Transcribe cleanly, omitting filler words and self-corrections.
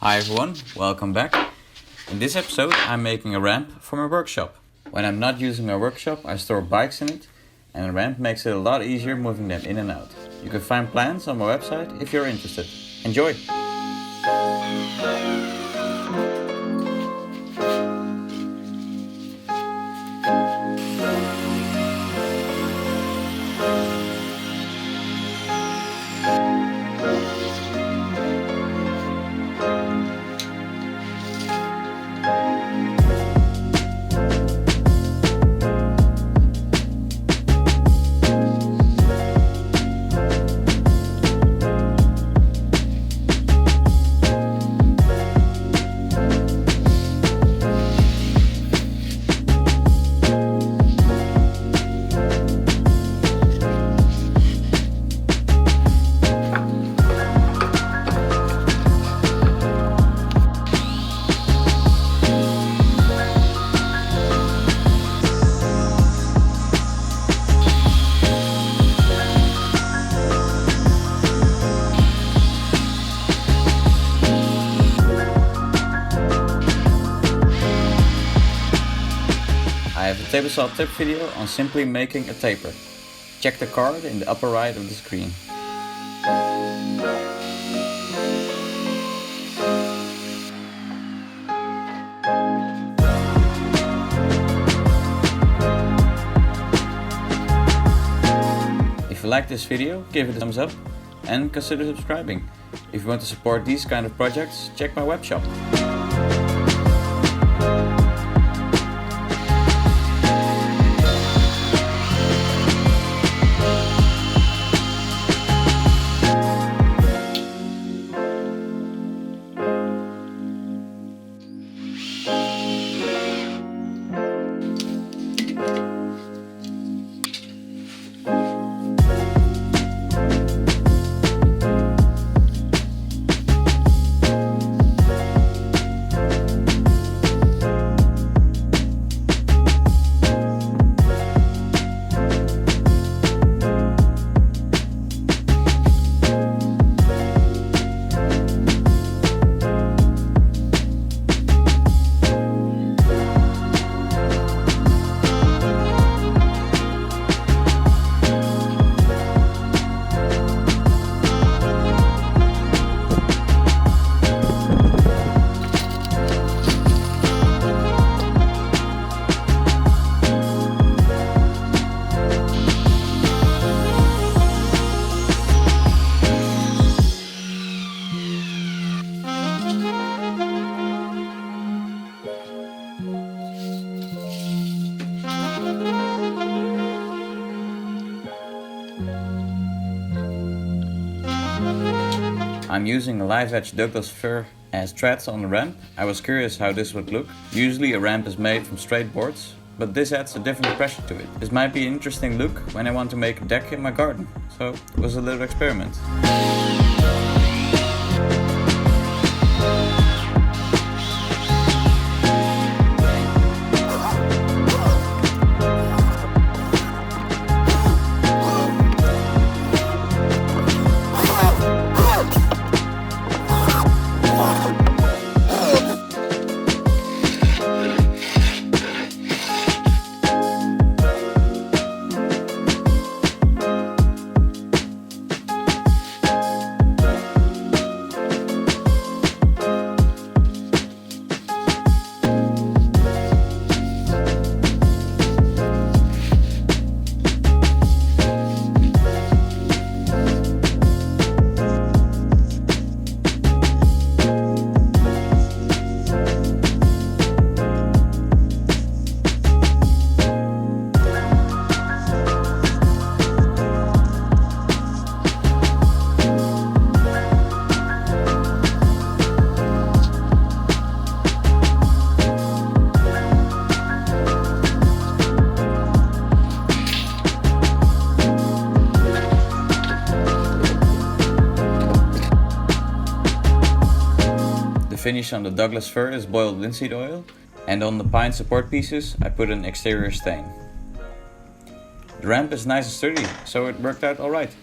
Hi everyone, welcome back. In this episode I'm making a ramp for my workshop. When I'm not using my workshop I store bikes in it, and a ramp makes it a lot easier moving them in and out. You can find plans on my website if you're interested. Enjoy! I have a table saw tip video on simply making a taper. Check the card in the upper right of the screen. If you like this video, give it a thumbs up and consider subscribing. If you want to support these kind of projects, check my webshop. I'm using a live edge Douglas fir as threads on the ramp. I was curious how this would look. Usually a ramp is made from straight boards, but this adds a different pressure to it. This might be an interesting look when I want to make a deck in my garden, so it was a little experiment. Finish on the Douglas fir is boiled linseed oil, and on the pine support pieces I put an exterior stain. The ramp is nice and sturdy, so it worked out alright.